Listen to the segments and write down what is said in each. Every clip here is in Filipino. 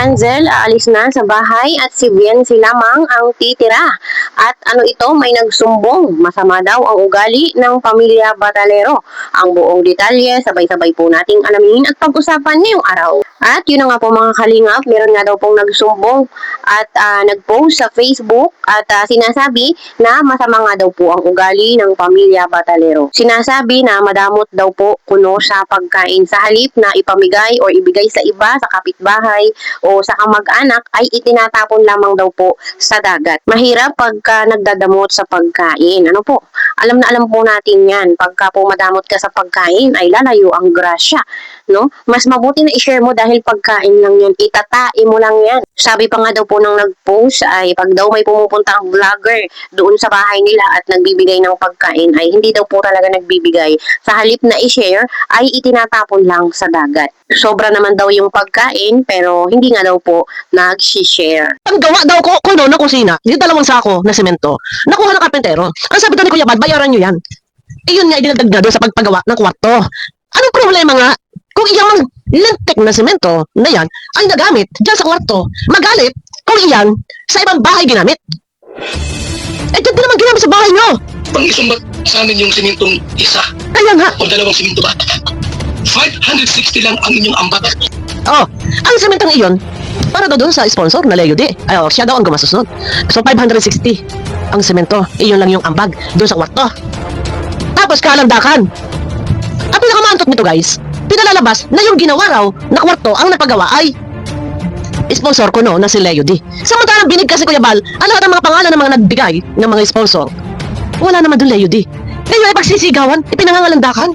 Hansel aalis na sa bahay at si Biancy lamang ang titira. At ano ito, may nagsumbong. Masama daw ang ugali ng pamilya Batalero. Ang buong detalye, sabay-sabay po nating alamin at pag-usapan ngayong araw. At yun na nga po mga kalingap, meron nga daw pong nagsumbong at nag-post sa Facebook at sinasabi na masama nga daw po ang ugali ng pamilya Batalero. Sinasabi na madamot daw po kuno sa pagkain sa halip na ipamigay o ibigay sa iba, sa kapitbahay o sa kamag-anak ay itinatapon lamang daw po sa dagat. Mahirap pagka nagdadamot sa pagkain. Ano po? Alam na alam po natin yan. Pagka po madamot ka sa pagkain ay lalayo ang grasya. No? Mas mabuti na i-share mo dahil pagkain lang yan. Itatai mo lang yan. Sabi pa nga daw po nang nag-post ay pag daw may pumupunta ang vlogger doon sa bahay nila at nagbibigay ng pagkain ay hindi daw po talaga nagbibigay. Sa halip na i-share ay itinatapon lang sa dagat. Sobra naman daw yung pagkain pero hindi nga daw po nag-share. Ang gawa daw ko kuno ng kusina, yung dalawang sako na semento, nakuha ng karpentero. Ang sabi daw ni Kuya Bal, bayaran nyo yan. Iyon nga idinagdag na doon sa pagpagawa ng kwarto. Anong problema nga kung iyang lintik na semento na yan ay nagamit dyan sa kwarto? Magalit kung iyan sa ibang bahay ginamit. Eh, dyan din naman ginamit sa bahay nyo. Pang-isumbat sa amin yung simintong isa Kaya nga. o dalawang siminto ba? 560 lang ang inyong ambat. Oh, ang sementong iyon, para daw doon sa sponsor na Leo D. Ay, siya daw ang gumastos nun. So, 560 ang semento. Iyon lang yung ambag doon sa kwarto. Tapos, kalandakan. Ang pinakamantot nito, guys, pinalalabas na yung ginawa raw na kwarto ang nagpagawa ay sponsor ko no, na si Leo D. Samantalang binig kasi Kuya Bal, ang lahat ng mga pangalan ng mga nagbigay ng mga sponsor. Wala naman doon Leo D. Ngayon ay pagsisigawan, ipinangangalandakan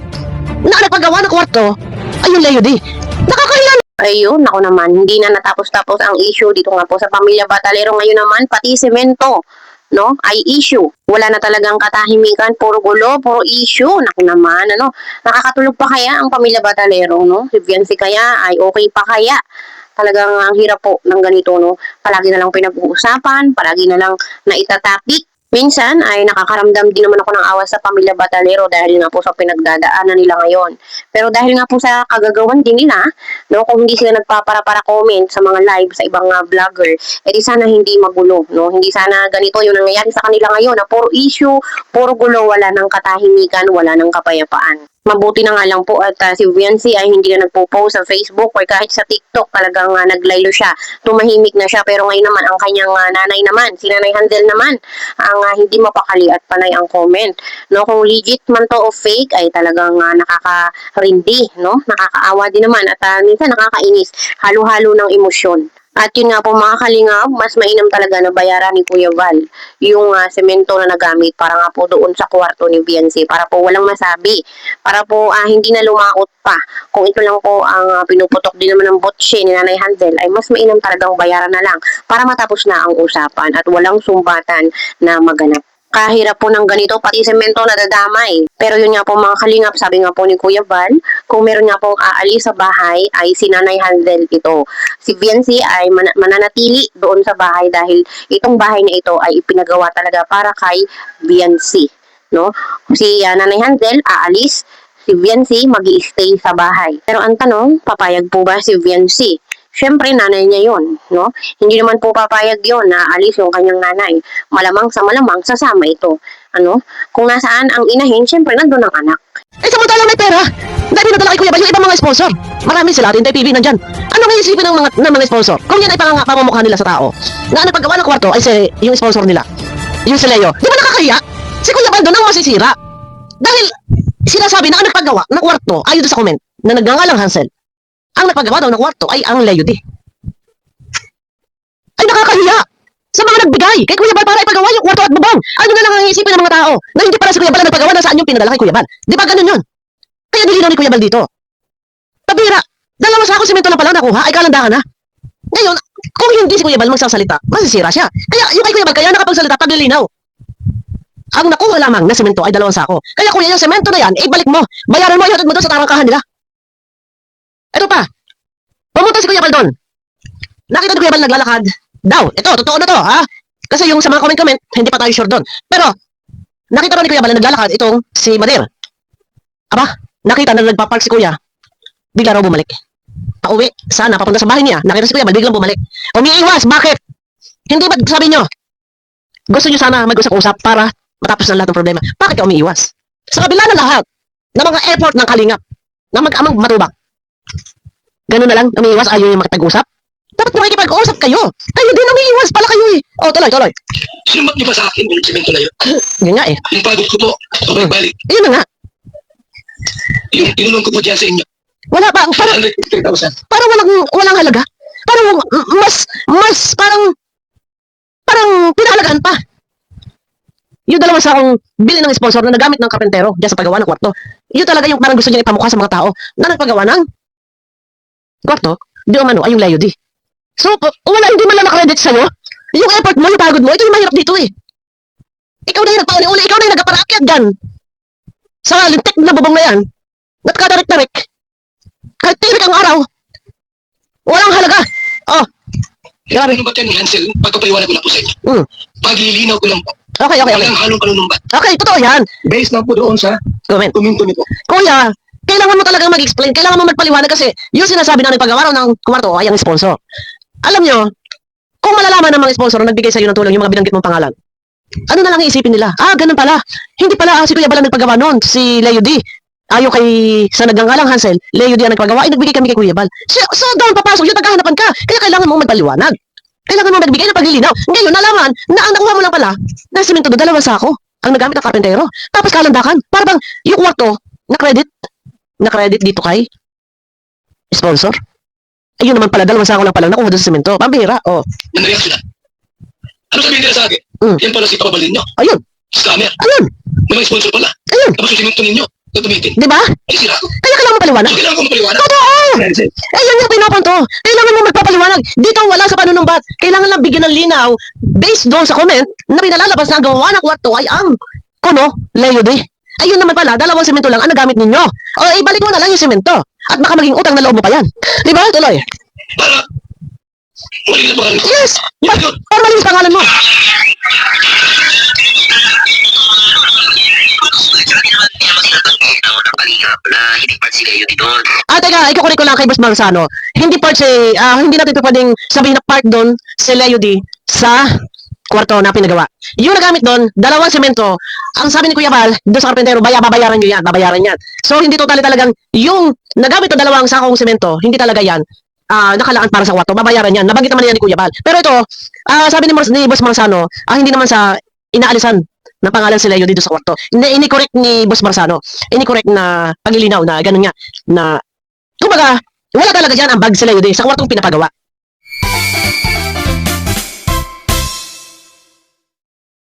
na ang nagpagawa ng kwarto ay yung Leo D. Nakakahiya. Ayun, ako naman, hindi na natapos-tapos ang issue dito nga po sa pamilya Batalero. Ngayon naman, pati semento, no, ay issue. Wala na talagang katahimikan, puro gulo, puro issue. Naku naman, ano, nakakatulog pa kaya ang pamilya Batalero, no? Si Biancy kaya ay okay pa kaya? Talagang ang hirap po ng ganito, no? Palagi na lang pinag-uusapan, palagi na lang naitatapik. Minsan ay nakakaramdam din naman ako ng awa sa pamilya Batalero dahil nga po sa pinagdadaanan nila ngayon. Pero dahil nga po sa kagagawan din nila, no, kung hindi sila nagpapara-para comment sa mga live sa ibang vlogger, edi sana hindi magulo, no? Hindi sana ganito yung nangyayari sa kanila ngayon na puro issue, puro gulo, wala ng katahimikan, wala ng kapayapaan. Mabuti na nga lang po at si Biancy ay hindi na nagpo-post sa Facebook or kahit sa TikTok, talagang naglaylo siya. Tumahimik na siya pero ngayon naman ang kanyang nanay naman, si Nanay Hansel naman, ang hindi mapakali at panay ang comment. No, kung legit man to o fake ay talagang nakakarindi, no? Nakakaawa din naman at minsan nakakainis, halo-halo ng emosyon. At yun nga po mga kalingap, mas mainam talaga na bayaran ni Kuya Val yung semento na nagamit para nga po doon sa kwarto ni Biancy para po walang masabi, para po hindi na lumaot pa. Kung ito lang po ang pinuputok din naman ng botse ni Nanay Hansel ay mas mainam talagang bayaran na lang para matapos na ang usapan at walang sumbatan na maganap. Kahirap po ng ganito, pati semento nadadamay. Pero yun nga po mga kalingap, sabi nga po ni Kuya Val, kung meron nga pong aalis sa bahay ay si Nanay Hansel ito. Si Biancy ay mananatili doon sa bahay dahil itong bahay na ito ay ipinagawa talaga para kay Biancy. No? Si Nanay Hansel aalis, si Biancy mag-i-stay sa bahay. Pero ang tanong, papayag po ba si Biancy? Siyempre, nanay niya yun, no? Hindi naman po papayag yun na alis yung kanyang nanay. Malamang sasama ito. Ano? Kung nasaan ang inahin, siyempre, nandun ang anak. Eh, samantalang may pera. Dahil pinadala kay Kuya Bal yung ibang mga sponsor. Marami sila, Tintay TV nandyan. Ano nga isipin ng mga sponsor? Kung yan ay pamamukha nila sa tao, na ang nagpagawa ng kwarto ay yung sponsor nila. Yung si Leo. Di ba nakakahiya? Si Kuya Bal doon ang masisira. Dahil sinasabi na ang nagpagawa ng kwarto, ayon doon sa comment, na nagngangalang Hansel, ang nagpagawa daw ng kwarto ay ang Leo D. Ay nakakahiya sa mga nagbigay kay Kuya Bal para ipagawa yung kwarto at bubong. Ano na lang ang iisipin ng mga tao na hindi para si Kuya Bal ang nagpagawa na saan yung pinadala kay Kuya Bal. Di ba ganun yun? Kaya nilinaw ni Kuya Bal dito. Pabira, dalawa sa ako simento lang pala nakuha ay kalandakan na. Ngayon, kung hindi si Kuya Bal magsasalita, masisira siya. Kaya yung kay Kuya Bal kaya nakapagsalita pag nilinaw. Ang nakuha lamang na semento ay 2 sako. Kaya kuya, yung semento na yan, ibalik mo. Bayaran mo, ihatid mo doon sa tarangkahan nila. Ito pa. Pumunta si Kuya Bal doon. Nakita ni Kuya Bal naglalakad daw. Ito, totoo na to, ha? Kasi yung sa mga comment, hindi pa tayo sure doon. Pero, nakita rin ni Kuya Bal na naglalakad itong si Madir. Aba, nakita na nagpapark si Kuya. Bigla raw bumalik. pauwi. Sana, papunta sa bahay niya. Nakita si Kuya Bal, biglang bumalik. Umiiwas, bakit? Hindi ba sabi nyo? Gusto nyo sana mag-usap-usap para matapos ng lahat ng problema. Bakit ka umiiwas? Sa kabila na lahat ng mga effort ng kalingap na mag-amang matubak. Ganun na lang, umiiwas, ayaw yung makipag-usap. Dapat makikipag-usap kayo. Kayo din umiiwas pala kayo eh. O, tuloy. Sinumat niyo ba sa akin yung simento na yun? Yun nga eh. Yung pagod ko po, balik. Yun na nga. Yung inulong ko po dyan sa inyo, Wala pa, parang 150,000. walang halaga. Parang parang pinahalagaan pa. Yung dalawang sakong bili ng sponsor na nagamit ng karpentero diyan sa paggawa ng kwarto. Yun talaga yung parang gusto niya ipamukha sa mga tao na nagpagawa ng kwarto, di umano ay yung Leo D. So, wala, hindi man lang na-credit sa'yo. Yung effort mo, yung pagod mo, ito yung mahirap dito eh. Ikaw na yung nagpauli-uli, ikaw na yung nagpaparakyat dyan. Sa lintik na bubong na yan, natkadarik-darik, kahit tirik ang araw, walang halaga. Oh, grabe. Ano ba yan, Hansel? Pagpapaliwanag ko lang po sa inyo. Mm. Paglilinaw ko lang po. Okay. Walang halong kanunumbat. Okay, totoo yan. Based lang po doon sa Comment. kuminto nito. Kuya, kailangan mo talagang mag-explain, kailangan mo magpaliwanag kasi yung sinasabi na nagpagawa raw ng kwarto ay ang sponsor. Alam nyo, kung malalaman ng mga sponsor na nagbigay sa iyo ng tulong yung mga binanggit mong pangalan, ano na lang iisipin nila? Ganun pala. Hindi pala si Kuya Bal ang nagpagawa noon, si Leo D. Ayaw kay sa nagngangalang Hansel, Leo D ang nagpagawa, ay nagbigay kami kay Kuya Bal. So doon papasok, yung naghahanapan ka. Kaya kailangan mo magpaliwanag. Kailangan mo magbigay ng paglilinaw. Ngayon, nalaman na ang nakuha mo lang pala, na simento do, 2 sako, ang nagamit ng karpentero. Tapos kalandakan, para bang yung kwarto, na-credit dito kay sponsor. Ayun naman pala, 2 sako lang pala nakuha doon sa simento. Pambira, oh. Nanariyak sila. Ano sabihin nila sa akin? Mm. Yan pala si Papa Bal ninyo. Ayun, Scammer. ayun, May mga sponsor pala. ayun. Tapos yung simento ninyo, tutumitin. Di ba? Ay, sila ako. Kaya kailangan mo paliwanag. So, kailangan ko mapaliwanag. Totoo! Hansel. Yan yung pinupunto. Kailangan mo magpapaliwanag. Dito wala sa panunumbat. Kailangan lang bigyan ng linaw based doon sa comment na pinalalabas na ang gawa ng kwarto ay ang kuno, Leo D. Ayun naman pala, 2 semento lang ang nagamit ninyo. O ibalik mo na lang yung semento. At baka maging utang na loob mo pa yan. Di ba? Tuloy. Para malinis pa kami. Yes! Yan yun. Para malinis pangalan mo. Teka, ikukulit ko lang kay Boss Marzano. Hindi part hindi natin ito pwedeng sabihin na part doon si Leo D sa kwarto na pinagawa. Yung nagamit doon, 2 semento, ang sabi ni Kuya Bal, doon sa karpentero, babayaran nyo yan, babayaran yan. So, hindi totally talagang, yung nagamit na 2 sakong semento, hindi talaga yan, nakalaan para sa kwarto, babayaran yan. Nabanggit naman yan ni Kuya Bal. Pero ito, sabi ni Boss Marzano, hindi naman sa inaalisan ng pangalan si Leo dito sa kwarto. Ini-correct ni Boss Marzano, ini-correct na paglilinaw na ganun nga, na kumbaga, wala talaga dyan ang bag si Leo sa kwartong pinapagawa.